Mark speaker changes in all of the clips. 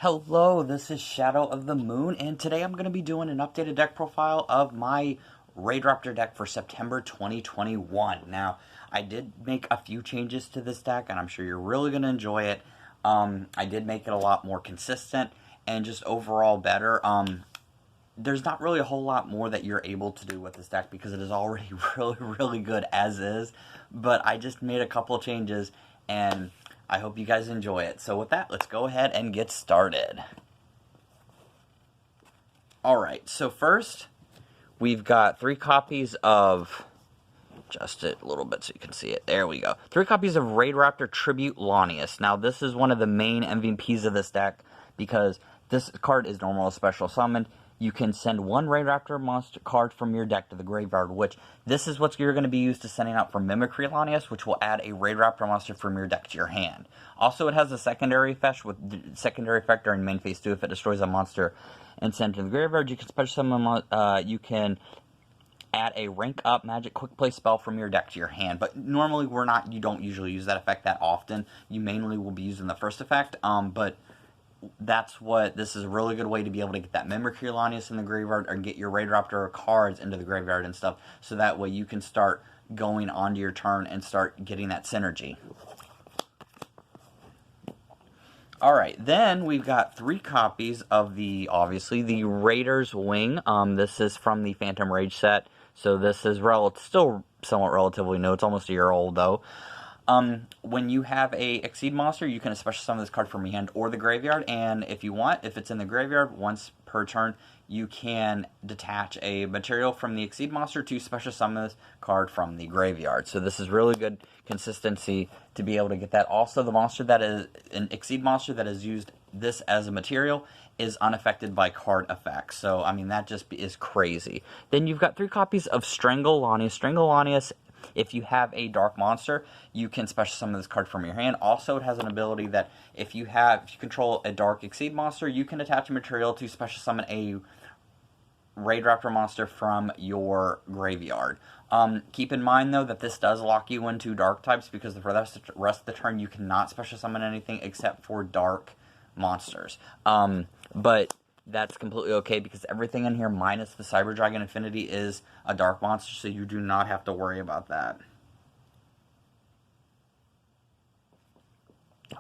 Speaker 1: Hello, this is Shadow of the Moon, and today I'm going to be doing an updated deck profile of my Raidraptor deck for September 2021. Now, I did make a few changes to this deck, and I'm sure you're really going to enjoy it. I did make it a lot more consistent and just overall better. There's not really a whole lot more that you're able to do with this deck because it is already really good as is, but I just made a couple of changes, and I hope you guys enjoy it. So with that, let's go ahead and get started. Alright, so first, we've got 3 copies of, adjust it a little bit so you can see it, there we go. 3 copies of Raidraptor Tribute Lanius. Now this is one of the main MVPs of this deck because this card is normal special summoned. You can send 1 Raidraptor monster card from your deck to the graveyard, which this is what you're going to be used to sending out for Mimicry Lanius, which will add a Raidraptor monster from your deck to your hand. Also, it has a secondary effect with secondary effect during main phase 2. If it destroys a monster and sent to the graveyard, you can special summon. You can add a rank up magic quick play spell from your deck to your hand. But normally you don't usually use that effect that often. You mainly will be using the first effect. But this is a really good way to be able to get that Mimicry Lanius in the graveyard or get your Raidraptor cards into the graveyard and stuff, so that way you can start going onto your turn and start getting that synergy. Alright, then we've got 3 copies of obviously, the Raider's Wing. This is from the Phantom Rage set, so this is still somewhat relatively new. It's almost a year old, though. When you have a Exceed monster, you can special summon this card from your hand or the graveyard, and if you want, if it's in the graveyard, once per turn, you can detach a material from the Exceed monster to special summon this card from the graveyard. So this is really good consistency to be able to get that. Also, the monster that is an Exceed monster that has used this as a material is unaffected by card effects. So, I mean, that just is crazy. Then you've got 3 copies of Strangle Lanius. Strangle Lanius, if you have a dark monster, you can special summon this card from your hand. Also, it has an ability that if you control a dark Exceed monster, you can attach a material to special summon a Raidraptor monster from your graveyard. Keep in mind, though, that this does lock you into dark types because for the rest of the turn, you cannot special summon anything except for dark monsters. But that's completely okay because everything in here minus the Cyber Dragon Infinity is a dark monster, so you do not have to worry about that.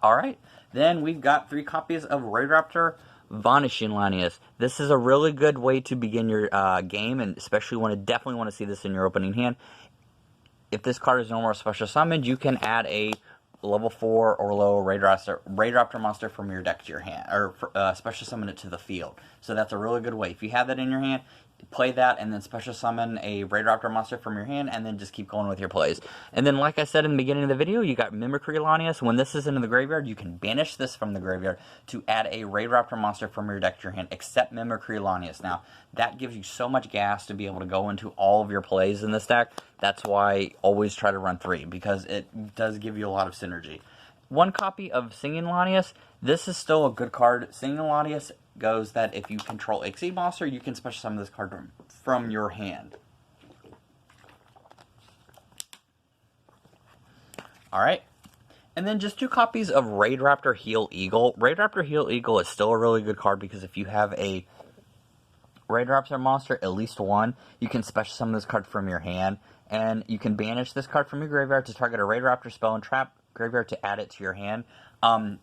Speaker 1: Alright, then we've got 3 copies of Raidraptor Vanishing Lanius. This is a really good way to begin your game, and especially definitely want to see this in your opening hand. If this card is no more special summoned, you can add a level 4 or lower Raidraptor monster from your deck to your hand, or special summon it to the field. So that's a really good way. If you have that in your hand, play that and then special summon a Raidraptor monster from your hand, and then just keep going with your plays. And then, like I said in the beginning of the video, you got Mimicry Lanius. When this is into the graveyard, you can banish this from the graveyard to add a Raidraptor monster from your deck to your hand, except Mimicry Lanius. Now, that gives you so much gas to be able to go into all of your plays in this deck. That's why always try to run 3, because it does give you a lot of synergy. 1 copy of Singing Lanius. This is still a good card. Singing Lanius goes that if you control Exceed monster, you can special summon this card from your hand. Alright. And then just 2 copies of Raidraptor Heal Eagle. Raidraptor Heal Eagle is still a really good card because if you have a Raidraptor monster, at least 1, you can special summon this card from your hand, and you can banish this card from your graveyard to target a Raidraptor spell and trap graveyard to add it to your hand.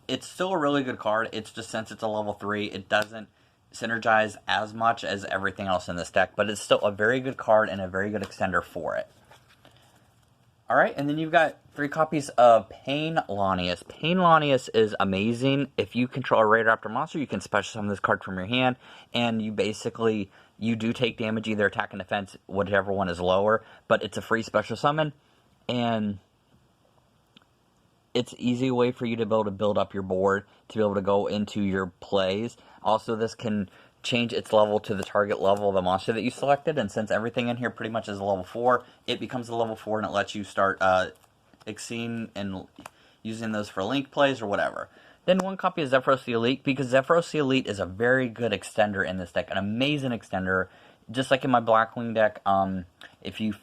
Speaker 1: It's still a really good card. It's just, since it's a level 3, it doesn't synergize as much as everything else in this deck, but it's still a very good card and a very good extender for it. Alright, and then you've got 3 copies of Pain Lanius. Pain Lanius is amazing. If you control a Raidraptor monster, you can special summon this card from your hand, and you do take damage, either attack and defense, whichever one is lower, but it's a free special summon, and it's an easy way for you to be able to build up your board, to be able to go into your plays. Also, this can change its level to the target level of the monster that you selected, and since everything in here pretty much is a level 4, it becomes a level 4, and it lets you start exceeding and using those for link plays or whatever. Then 1 copy of Zephyros the Elite, because Zephyros the Elite is a very good extender in this deck, an amazing extender. Just like in my Blackwing deck, if you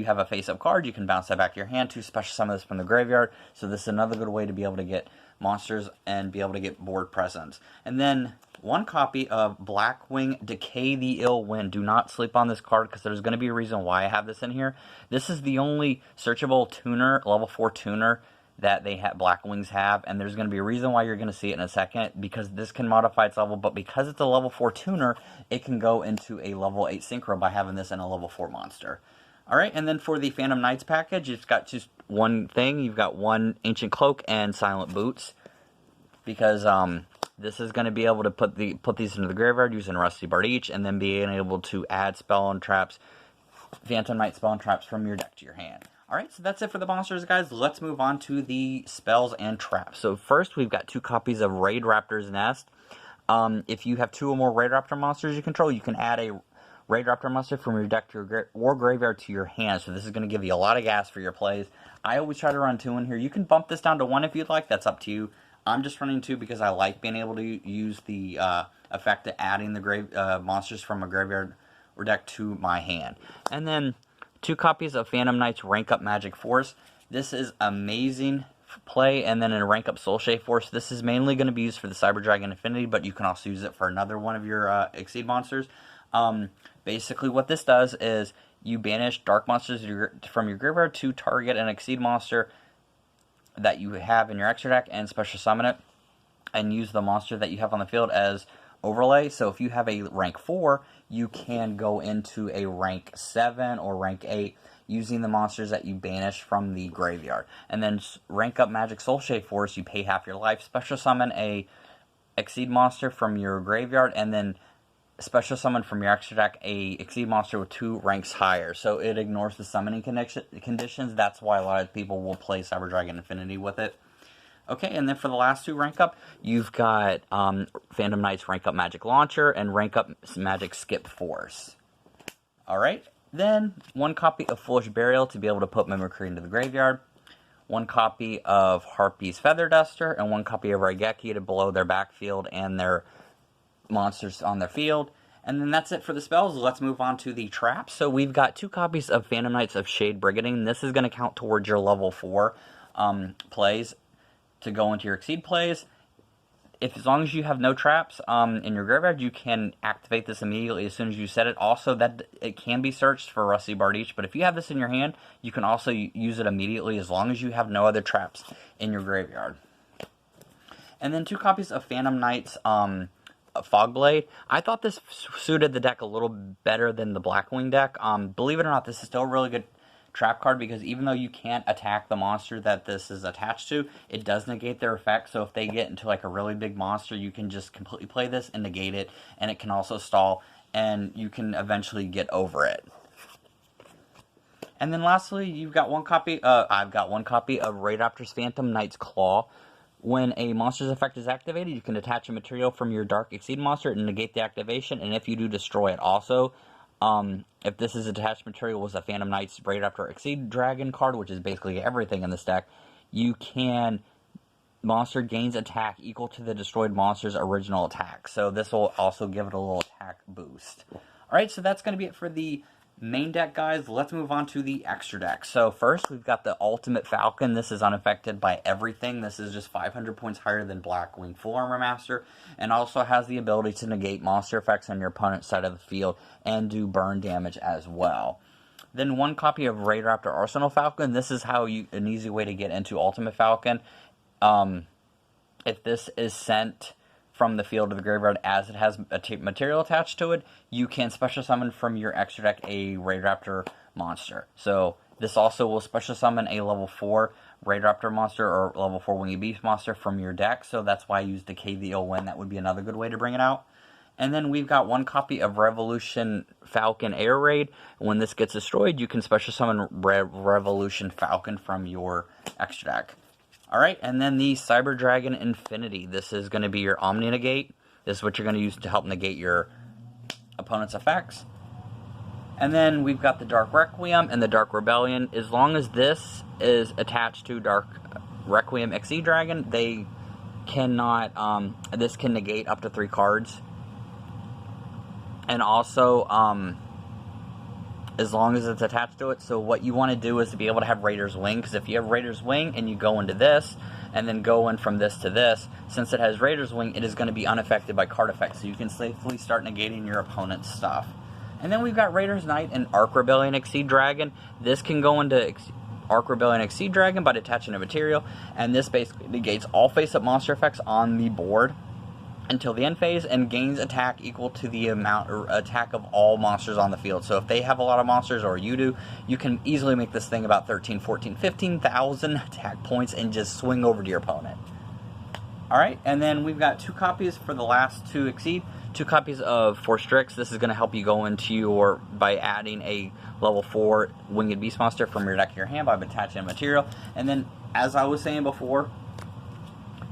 Speaker 1: have a face-up card, you can bounce that back to your hand to special summon this from the graveyard. So this is another good way to be able to get monsters and be able to get board presents. And then one copy of Blackwing Decay the Ill Wind. Do not sleep on this card because there's going to be a reason why I have this in here. This is the only searchable tuner, level 4 tuner, that they have, Blackwings have, and there's going to be a reason why you're going to see it in a second, because this can modify its level, but because it's a level 4 tuner, it can go into a level 8 synchro by having this in a level 4 monster. Alright, and then for the Phantom Knights package, it's got just one thing. You've got one Ancient Cloak and Silent Boots, because this is going to be able to put these into the graveyard using Rusty Bard each, and then being able to add spell and traps, Phantom Knight spell and traps from your deck to your hand. Alright, so that's it for the monsters, guys. Let's move on to the spells and traps. So first, we've got 2 copies of Raidraptor's Nest. If you have 2 or more Raidraptor monsters you control, you can add a Raidraptor monster from your deck to your or graveyard to your hand. So this is going to give you a lot of gas for your plays. I always try to run 2 in here. You can bump this down to 1 if you'd like. That's up to you. I'm just running 2 because I like being able to use the effect of adding the monsters from a graveyard or deck to my hand. And then 2 copies of Phantom Knight's Rank Up Magic Force. This is amazing play. And then in Rank Up Soulshade Force, this is mainly going to be used for the Cyber Dragon Infinity, but you can also use it for another one of your Exceed monsters. Basically what this does is you banish dark monsters from your graveyard to target an Exceed monster that you have in your extra deck and special summon it, and use the monster that you have on the field as overlay. So if you have a rank 4, you can go into a rank 7 or rank 8 using the monsters that you banish from the graveyard. And then Rank Up Magic Soulshade Force, you pay half your life, special summon a Exceed monster from your graveyard, and then special summon from your extra deck a Exceed monster with 2 ranks higher. So it ignores the summoning conditions. That's why a lot of people will play Cyber Dragon Infinity with it. Okay, and then for the last 2 rank up, you've got Phantom Knight's Rank Up Magic Launcher and Rank Up Magic Skip Force. Alright, then 1 copy of Foolish Burial to be able to put Mimicry into the graveyard. 1 copy of Harpy's Feather Duster, and 1 copy of Raigeki to blow their backfield and their monsters on their field. And then that's it for the spells. Let's move on to the traps. So we've got 2 copies of Phantom Knights of Shade Brigading. This is going to count towards your level 4 plays to go into your Exceed plays. As long as you have no traps in your graveyard, you can activate this immediately as soon as you set it. Also, that it can be searched for Rusty Bard each, but if you have this in your hand, you can also use it immediately as long as you have no other traps in your graveyard. And then 2 copies of Phantom Knights Fogblade. I thought this suited the deck a little better than the Blackwing deck. Believe it or not, this is still a really good trap card, because even though you can't attack the monster that this is attached to, it does negate their effect. So if they get into like a really big monster, you can just completely play this and negate it, and it can also stall, and you can eventually get over it. And then lastly, you've got 1 copy, I've got 1 copy of Raidraptor's Phantom Knight's Claw. When a monster's effect is activated, you can attach a material from your Dark Exceed monster and negate the activation, and if you do, destroy it. Also, if this is attached material was a Phantom Knight's Raidraptor Exceed Dragon card, which is basically everything in this deck, you can, monster gains attack equal to the destroyed monster's original attack. So this will also give it a little attack boost. Alright, so that's going to be it for the main deck, guys. Let's move on to the extra deck. So first, we've got the Ultimate Falcon. This is unaffected by everything. This is just 500 points higher than Blackwing Full Armor Master, and also has the ability to negate monster effects on your opponent's side of the field and do burn damage as well. Then 1 copy of Raidraptor Arsenal Falcon. This is an easy way to get into Ultimate Falcon. If this is sent from the field to the graveyard as it has a material attached to it, you can special summon from your extra deck a Raidraptor monster. So this also will special summon a level 4 Raidraptor monster or level 4 Wingy Beast monster from your deck. So that's why I used Decay the Ill Wind. That would be another good way to bring it out. And then we've got 1 copy of Revolution Falcon Air Raid. When this gets destroyed, you can special summon Revolution Falcon from your extra deck. Alright, and then the Cyber Dragon Infinity. This is going to be your Omni Negate. This is what you're going to use to help negate your opponent's effects. And then we've got the Dark Requiem and the Dark Rebellion. As long as this is attached to Dark Requiem Exceed Dragon, they cannot, this can negate up to 3 cards. And also, as long as it's attached to it. So what you want to do is to be able to have Raider's Wing, because if you have Raider's Wing and you go into this, and then going from this to this, since it has Raider's Wing, it is going to be unaffected by card effects, so you can safely start negating your opponent's stuff. And then we've got Raider's Knight and Arc Rebellion Exceed Dragon. This can go into Arc Rebellion Exceed Dragon by detaching a material, and this basically negates all face-up monster effects on the board until the end phase, and gains attack equal to the amount or attack of all monsters on the field. So if they have a lot of monsters, or you do, you can easily make this thing about 13, 14, 15,000 attack points and just swing over to your opponent. Alright, and then we've got 2 copies for the last 2 Exceed, 2 copies of Force Strix. This is going to help you go into your, by adding a level 4 Winged Beast Monster from your deck to your hand by attaching a material. And then, as I was saying before,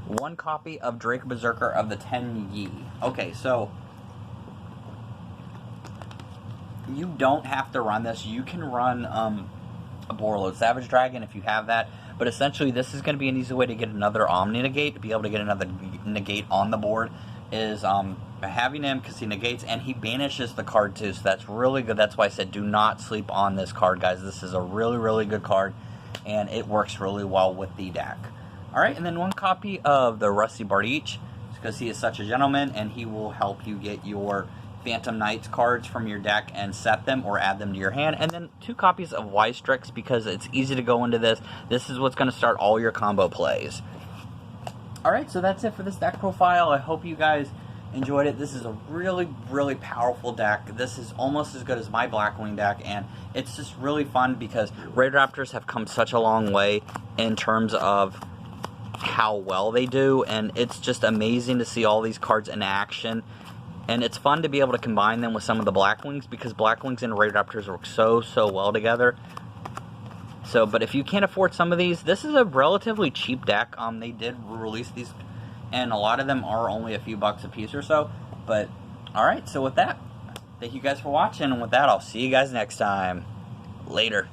Speaker 1: 1 copy of Drake Berserker of the 10 Yi. Okay, so you don't have to run this. You can run a Borreload Savage Dragon if you have that. But essentially, this is going to be an easy way to get another Omni Negate, to be able to get another Negate on the board, is having him, because he negates and he banishes the card too. So that's really good. That's why I said do not sleep on this card, guys. This is a really, really good card, and it works really well with the deck. Alright, and then 1 copy of the Rusty Bard each, because he is such a gentleman, and he will help you get your Phantom Knights cards from your deck and set them or add them to your hand. And then 2 copies of Wise Strix, because it's easy to go into this. This is what's going to start all your combo plays. Alright, so that's it for this deck profile. I hope you guys enjoyed it. This is a really, really powerful deck. This is almost as good as my Blackwing deck, and it's just really fun because Raidraptors have come such a long way in terms of how well they do, and it's just amazing to see all these cards in action. And it's fun to be able to combine them with some of the Blackwings, because Blackwings and Raidraptors work so well together. So, but if you can't afford some of these, this is a relatively cheap deck. They did release these, and a lot of them are only a few bucks a piece or so. But, alright, so with that, thank you guys for watching, and with that, I'll see you guys next time. Later.